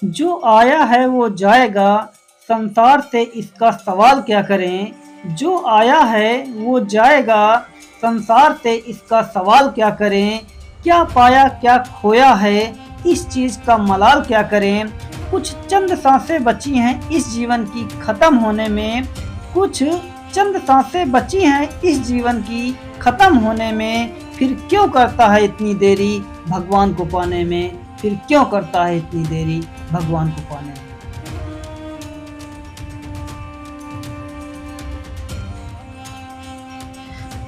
जो आया है वो जाएगा, संसार से इसका सवाल क्या करें। जो आया है वो जाएगा, संसार से इसका सवाल क्या करें। क्या पाया क्या खोया है, इस चीज़ का मलाल क्या करें। कुछ चंद सांसें बची हैं इस जीवन की ख़त्म होने में, कुछ चंद सांसें बची हैं इस जीवन की ख़त्म होने में। फिर क्यों करता है इतनी देरी भगवान को पाने में, फिर क्यों करता है इतनी देरी भगवान को पाने में।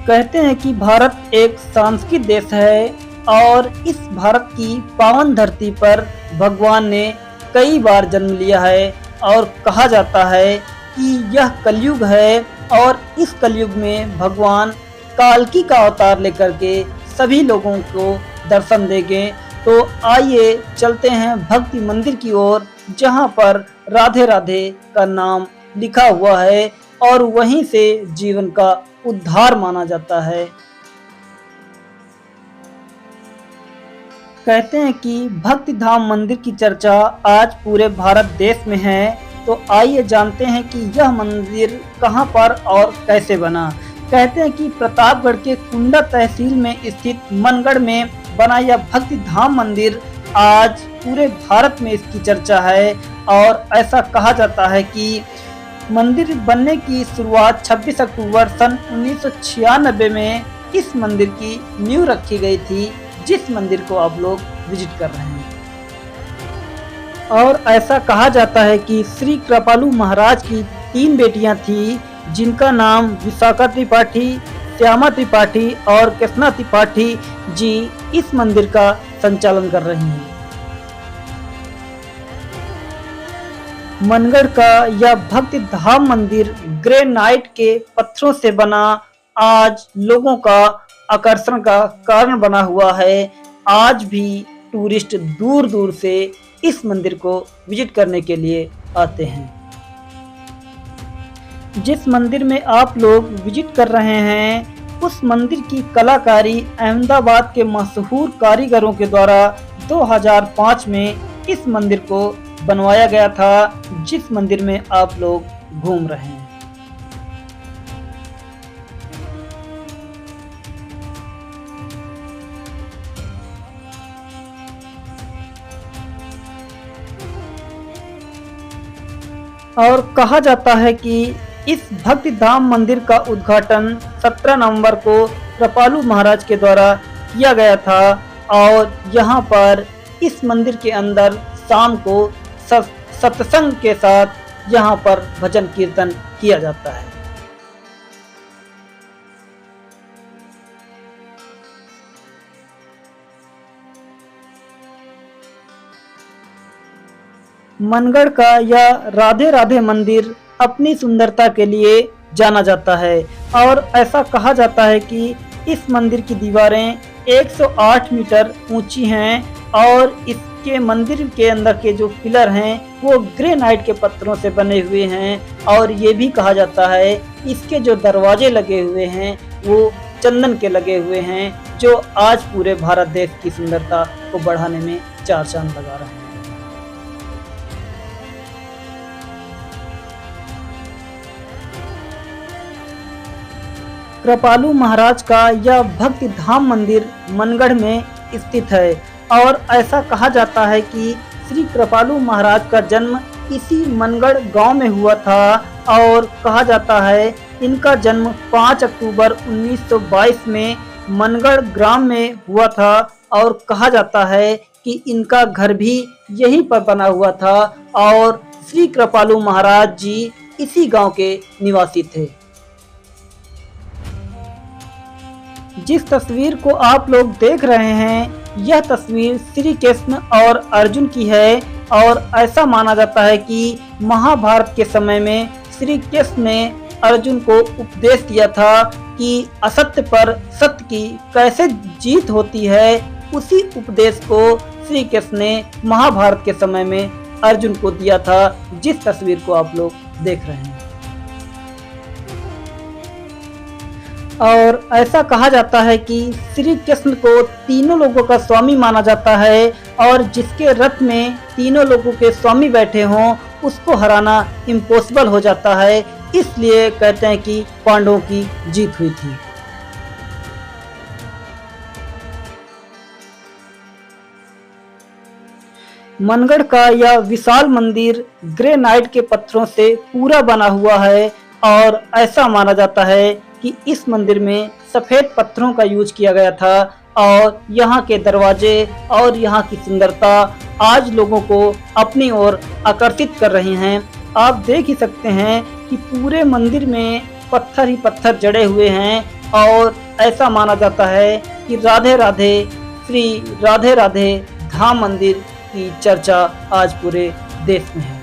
कहते हैं कि भारत एक सांस्कृतिक देश है और इस भारत की पावन धरती पर भगवान ने कई बार जन्म लिया है और कहा जाता है कि यह कलयुग है और इस कलयुग में भगवान काल्की का अवतार लेकर के सभी लोगों को दर्शन देंगे। तो आइए चलते हैं भक्ति मंदिर की ओर, जहां पर राधे राधे का नाम लिखा हुआ है और वहीं से जीवन का उद्धार माना जाता है। कहते हैं कि भक्ति धाम मंदिर की चर्चा आज पूरे भारत देश में है। तो आइए जानते हैं कि यह मंदिर कहां पर और कैसे बना। कहते हैं कि प्रतापगढ़ के कुंडा तहसील में स्थित मनगढ़ में बना यह भक्ति धाम मंदिर आज पूरे भारत में इसकी चर्चा है। और ऐसा कहा जाता है कि मंदिर बनने की शुरुआत 26 अक्टूबर सन 1996 में इस मंदिर की नींव रखी गई थी, जिस मंदिर को आप लोग विजिट कर रहे हैं। और ऐसा कहा जाता है कि श्री कृपालु महाराज की 3 बेटियां थी, जिनका नाम विशाखा त्रिपाठी, श्यामा त्रिपाठी और कृष्णा त्रिपाठी जी इस मंदिर का संचालन कर रही हैं। मनगढ़ का यह भक्ति धाम मंदिर ग्रेनाइट के पत्थरों से बना आज लोगों का आकर्षण का कारण बना हुआ है। आज भी टूरिस्ट दूर दूर से इस मंदिर को विजिट करने के लिए आते हैं। जिस मंदिर में आप लोग विजिट कर रहे हैं उस मंदिर की कलाकारी अहमदाबाद के मशहूर कारीगरों के द्वारा 2005 में इस मंदिर को बनवाया गया था, जिस मंदिर में आप लोग घूम रहे हैं। और कहा जाता है कि इस भक्ति धाम मंदिर का उद्घाटन 17 नवंबर को कृपालु महाराज के द्वारा किया गया था और यहाँ पर इस मंदिर के अंदर शाम को सत्संग के साथ यहाँ पर भजन कीर्तन किया जाता है। मनगढ़ का यह राधे राधे मंदिर अपनी सुंदरता के लिए जाना जाता है और ऐसा कहा जाता है कि इस मंदिर की दीवारें 108 मीटर ऊंची हैं और इसके मंदिर के अंदर के जो पिलर हैं वो ग्रेनाइट के पत्थरों से बने हुए हैं। और ये भी कहा जाता है इसके जो दरवाजे लगे हुए हैं वो चंदन के लगे हुए हैं, जो आज पूरे भारत देश की सुंदरता को बढ़ाने में 4 चांद लगा रहे हैं। कृपालु महाराज का यह भक्ति धाम मंदिर मनगढ़ में स्थित है और ऐसा कहा जाता है कि श्री कृपालु महाराज का जन्म इसी मनगढ़ गांव में हुआ था और कहा जाता है इनका जन्म 5 अक्टूबर 1922 में मनगढ़ ग्राम में हुआ था और कहा जाता है कि इनका घर भी यहीं पर बना हुआ था और श्री कृपालु महाराज जी इसी गांव के निवासी थे। जिस तस्वीर को आप लोग देख रहे हैं यह तस्वीर श्री कृष्ण और अर्जुन की है और ऐसा माना जाता है कि महाभारत के समय में श्री कृष्ण ने अर्जुन को उपदेश दिया था कि असत्य पर सत्य की कैसे जीत होती है। उसी उपदेश को श्री कृष्ण ने महाभारत के समय में अर्जुन को दिया था, जिस तस्वीर को आप लोग देख रहे हैं। और ऐसा कहा जाता है कि श्री कृष्ण को तीनों लोगों का स्वामी माना जाता है और जिसके रथ में तीनों लोगों के स्वामी बैठे हों उसको हराना इम्पॉसिबल हो जाता है। इसलिए कहते हैं कि पांडवों की जीत हुई थी। मनगढ़ का यह विशाल मंदिर ग्रेनाइट के पत्थरों से पूरा बना हुआ है और ऐसा माना जाता है कि इस मंदिर में सफेद पत्थरों का यूज किया गया था और यहाँ के दरवाजे और यहाँ की सुंदरता आज लोगों को अपनी ओर आकर्षित कर रही हैं। आप देख ही सकते हैं कि पूरे मंदिर में पत्थर ही पत्थर जड़े हुए हैं और ऐसा माना जाता है कि राधे राधे श्री राधे राधे धाम मंदिर की चर्चा आज पूरे देश में है।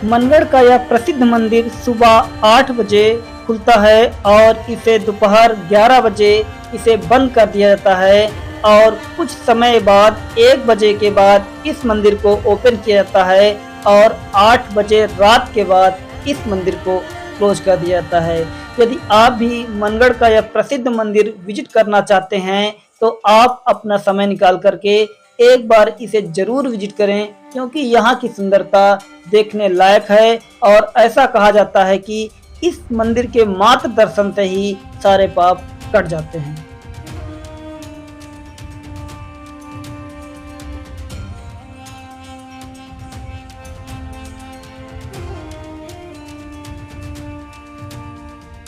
मनगढ़ का यह प्रसिद्ध मंदिर सुबह 8 बजे खुलता है और इसे दोपहर 11 बजे इसे बंद कर दिया जाता है और कुछ समय बाद 1 बजे के बाद इस मंदिर को ओपन किया जाता है और 8 बजे रात के बाद इस मंदिर को क्लोज कर दिया जाता है। यदि आप भी मनगढ़ का यह प्रसिद्ध मंदिर विजिट करना चाहते हैं तो आप अपना समय निकाल करके एक बार इसे जरूर विजिट करें, क्योंकि यहाँ की सुंदरता देखने लायक है और ऐसा कहा जाता है कि इस मंदिर के मात्र दर्शन से ही सारे पाप कट जाते हैं।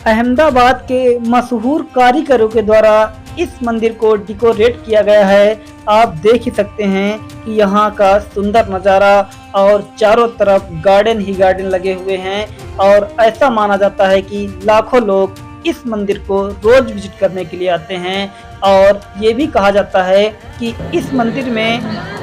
अहमदाबाद के मशहूर कारीगरों के द्वारा इस मंदिर को डेकोरेट किया गया है। आप देख ही सकते हैं कि यहाँ का सुंदर नज़ारा और चारों तरफ गार्डन ही गार्डन लगे हुए हैं और ऐसा माना जाता है कि लाखों लोग इस मंदिर को रोज विजिट करने के लिए आते हैं और ये भी कहा जाता है कि इस मंदिर में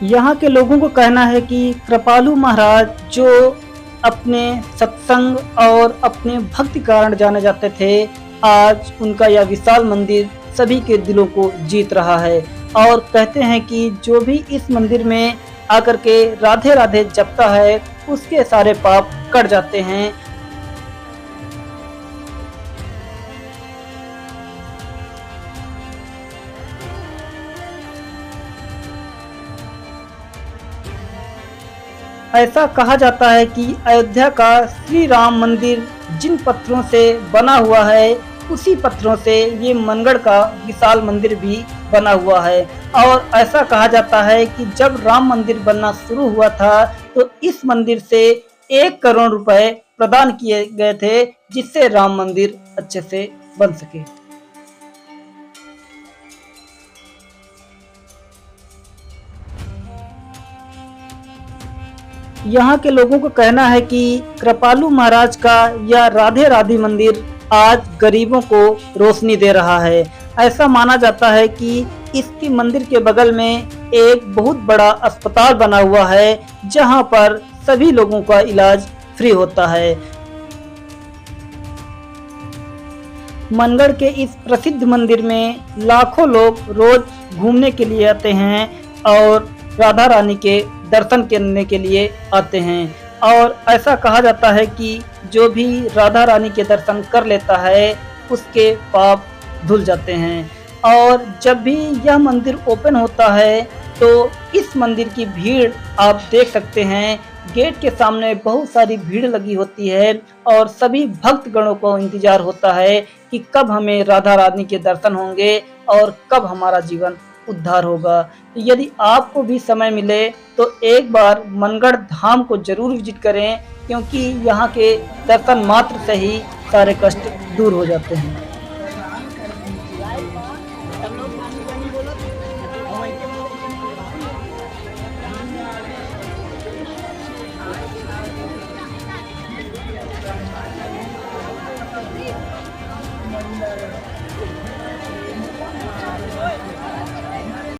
यहाँ के लोगों को कहना है कि कृपालु महाराज जो अपने सत्संग और अपने भक्ति कारण जाने जाते थे, आज उनका यह विशाल मंदिर सभी के दिलों को जीत रहा है और कहते हैं कि जो भी इस मंदिर में आकर के राधे राधे जपता है उसके सारे पाप कट जाते हैं। ऐसा कहा जाता है कि अयोध्या का श्री राम मंदिर जिन पत्थरों से बना हुआ है उसी पत्थरों से ये मनगढ़ का विशाल मंदिर भी बना हुआ है और ऐसा कहा जाता है कि जब राम मंदिर बनना शुरू हुआ था तो इस मंदिर से 1 करोड़ रुपए प्रदान किए गए थे जिससे राम मंदिर अच्छे से बन सके। यहाँ के लोगों को कहना है कि कृपालु महाराज का यह राधे राधे मंदिर आज गरीबों को रोशनी दे रहा है। ऐसा माना जाता है कि इसकी मंदिर के बगल में एक बहुत बड़ा अस्पताल बना हुआ है जहाँ पर सभी लोगों का इलाज फ्री होता है। मनगढ़ के इस प्रसिद्ध मंदिर में लाखों लोग रोज घूमने के लिए आते हैं और राधा रानी के दर्शन करने के लिए आते हैं और ऐसा कहा जाता है कि जो भी राधा रानी के दर्शन कर लेता है उसके पाप धुल जाते हैं। और जब भी यह मंदिर ओपन होता है तो इस मंदिर की भीड़ आप देख सकते हैं। गेट के सामने बहुत सारी भीड़ लगी होती है और सभी भक्तगणों को इंतजार होता है कि कब हमें राधा रानी के दर्शन होंगे और कब हमारा जीवन उद्धार होगा। तो यदि आपको भी समय मिले तो एक बार मनगढ़ धाम को जरूर विजिट करें, क्योंकि यहाँ के दर्शन मात्र से ही सारे कष्ट दूर हो जाते हैं।